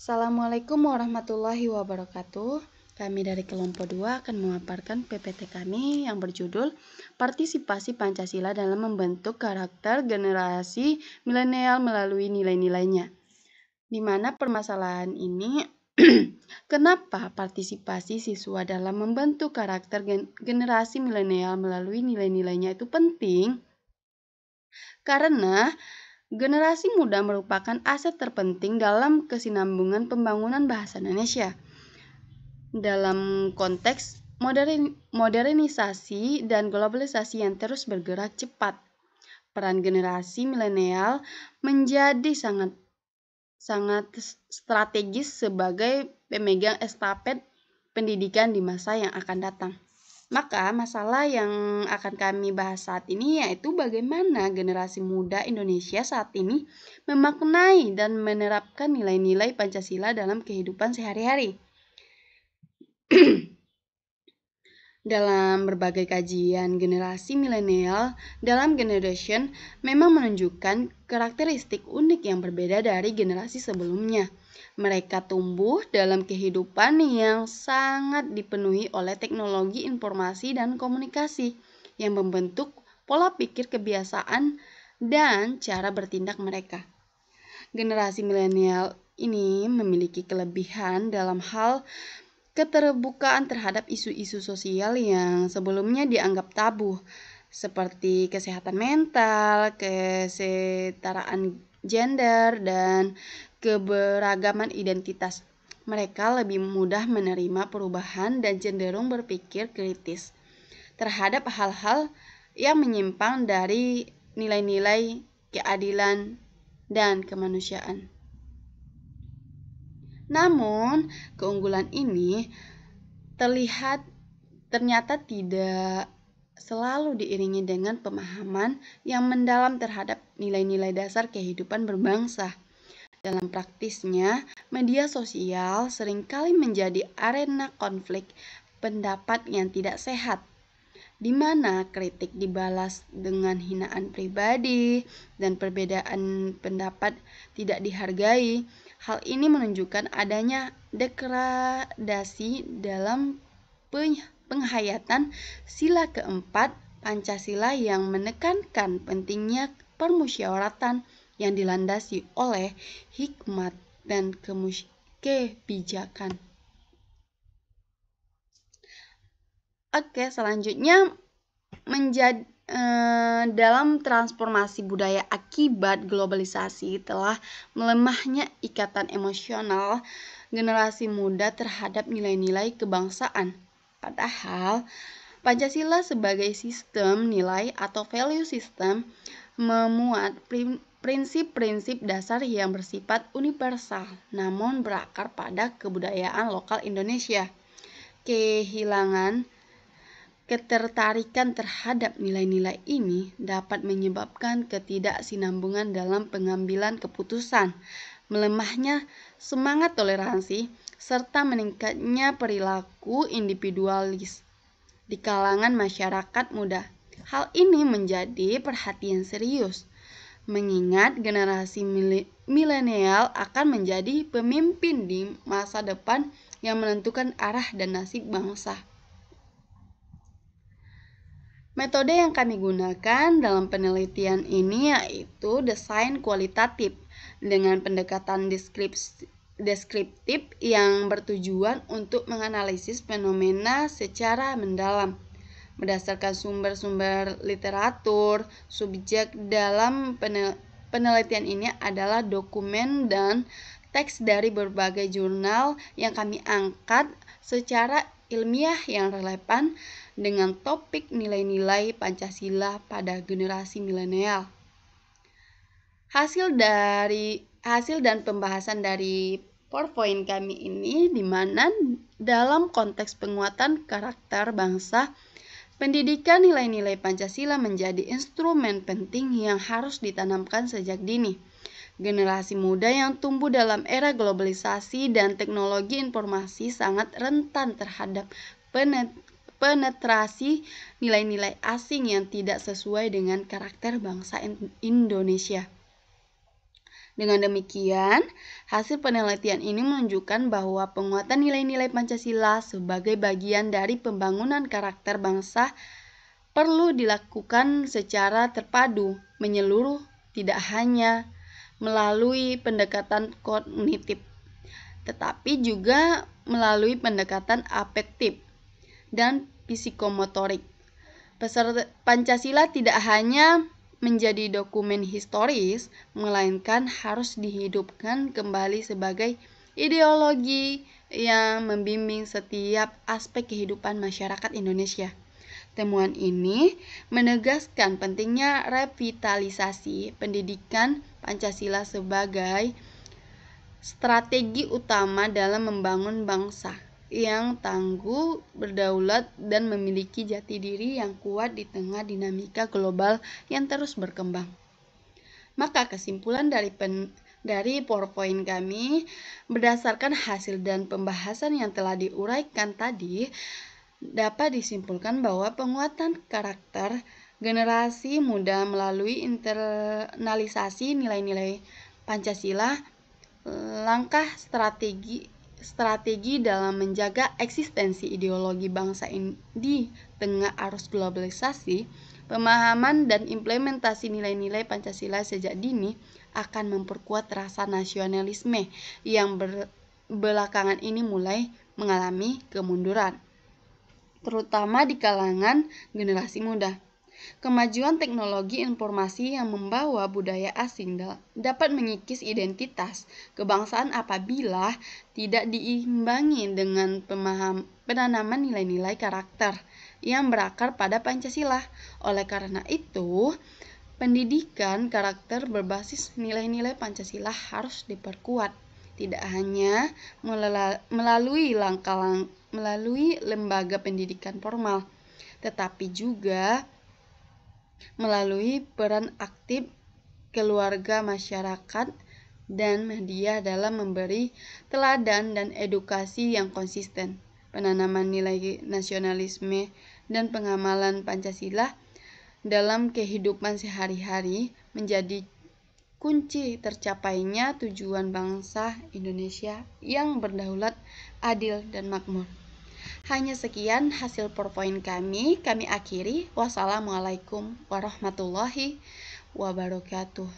Assalamualaikum warahmatullahi wabarakatuh. Kami dari kelompok 2 akan memaparkan PPT kami yang berjudul Partisipasi Pancasila dalam Membentuk Karakter Generasi Milenial Melalui Nilai-nilainya. Di mana permasalahan ini kenapa partisipasi siswa dalam membentuk karakter generasi milenial melalui nilai-nilainya itu penting? Karena generasi muda merupakan aset terpenting dalam kesinambungan pembangunan bahasa Indonesia. Dalam konteks modernisasi dan globalisasi yang terus bergerak cepat, peran generasi milenial menjadi sangat strategis sebagai pemegang estafet pendidikan di masa yang akan datang. Maka masalah yang akan kami bahas saat ini yaitu bagaimana generasi muda Indonesia saat ini memaknai dan menerapkan nilai-nilai Pancasila dalam kehidupan sehari-hari. Dalam berbagai kajian, generasi milenial dalam Generation memang menunjukkan karakteristik unik yang berbeda dari generasi sebelumnya. Mereka tumbuh dalam kehidupan yang sangat dipenuhi oleh teknologi informasi dan komunikasi yang membentuk pola pikir, kebiasaan, dan cara bertindak mereka. Generasi milenial ini memiliki kelebihan dalam hal keterbukaan terhadap isu-isu sosial yang sebelumnya dianggap tabu, seperti kesehatan mental, kesetaraan gender, dan keberagaman identitas. Mereka lebih mudah menerima perubahan dan cenderung berpikir kritis terhadap hal-hal yang menyimpang dari nilai-nilai keadilan dan kemanusiaan. Namun, keunggulan ini ternyata tidak selalu diiringi dengan pemahaman yang mendalam terhadap nilai-nilai dasar kehidupan berbangsa. Dalam praktisnya, media sosial seringkali menjadi arena konflik pendapat yang tidak sehat, di mana kritik dibalas dengan hinaan pribadi dan perbedaan pendapat tidak dihargai. Hal ini menunjukkan adanya degradasi dalam penghayatan sila keempat Pancasila yang menekankan pentingnya permusyawaratan yang dilandasi oleh hikmat dan kebijakan. Oke, selanjutnya dalam transformasi budaya akibat globalisasi telah melemahnya ikatan emosional generasi muda terhadap nilai-nilai kebangsaan. Padahal Pancasila sebagai sistem nilai atau value system memuat prinsip-prinsip dasar yang bersifat universal namun berakar pada kebudayaan lokal Indonesia. Kehilangan ketertarikan terhadap nilai-nilai ini dapat menyebabkan ketidaksinambungan dalam pengambilan keputusan, melemahnya semangat toleransi, serta meningkatnya perilaku individualis di kalangan masyarakat muda. Hal ini menjadi perhatian serius, mengingat generasi milenial akan menjadi pemimpin di masa depan yang menentukan arah dan nasib bangsa. Metode yang kami gunakan dalam penelitian ini yaitu desain kualitatif dengan pendekatan deskriptif yang bertujuan untuk menganalisis fenomena secara mendalam. Berdasarkan sumber-sumber literatur, subjek dalam penelitian ini adalah dokumen dan teks dari berbagai jurnal yang kami angkat secara ilmiah yang relevan dengan topik nilai-nilai Pancasila pada generasi milenial. Hasil dan pembahasan dari PowerPoint kami ini di mana dalam konteks penguatan karakter bangsa, pendidikan nilai-nilai Pancasila menjadi instrumen penting yang harus ditanamkan sejak dini. Generasi muda yang tumbuh dalam era globalisasi dan teknologi informasi sangat rentan terhadap penetrasi nilai-nilai asing yang tidak sesuai dengan karakter bangsa Indonesia. Dengan demikian, hasil penelitian ini menunjukkan bahwa penguatan nilai-nilai Pancasila sebagai bagian dari pembangunan karakter bangsa perlu dilakukan secara terpadu, menyeluruh, tidak hanya melalui pendekatan kognitif, tetapi juga melalui pendekatan afektif dan psikomotorik. Pancasila tidak hanya menjadi dokumen historis, melainkan harus dihidupkan kembali sebagai ideologi yang membimbing setiap aspek kehidupan masyarakat Indonesia. Temuan ini menegaskan pentingnya revitalisasi pendidikan Pancasila sebagai strategi utama dalam membangun bangsa yang tangguh, berdaulat, dan memiliki jati diri yang kuat di tengah dinamika global yang terus berkembang. Maka kesimpulan dari PowerPoint kami, berdasarkan hasil dan pembahasan yang telah diuraikan tadi, dapat disimpulkan bahwa penguatan karakter generasi muda melalui internalisasi nilai-nilai Pancasila langkah strategi dalam menjaga eksistensi ideologi bangsa di tengah arus globalisasi. Pemahaman dan implementasi nilai-nilai Pancasila sejak dini akan memperkuat rasa nasionalisme yang belakangan ini mulai mengalami kemunduran, terutama di kalangan generasi muda. Kemajuan teknologi informasi yang membawa budaya asing dapat mengikis identitas kebangsaan apabila tidak diimbangi dengan penanaman nilai-nilai karakter yang berakar pada Pancasila. Oleh karena itu, pendidikan karakter berbasis nilai-nilai Pancasila harus diperkuat, tidak hanya melalui lembaga pendidikan formal, tetapi juga melalui peran aktif keluarga, masyarakat, dan media dalam memberi teladan dan edukasi yang konsisten. Penanaman nilai nasionalisme dan pengamalan Pancasila dalam kehidupan sehari-hari menjadi kunci tercapainya tujuan bangsa Indonesia yang berdaulat, adil, dan makmur. Hanya sekian hasil PowerPoint kami akhiri. Wassalamualaikum warahmatullahi wabarakatuh.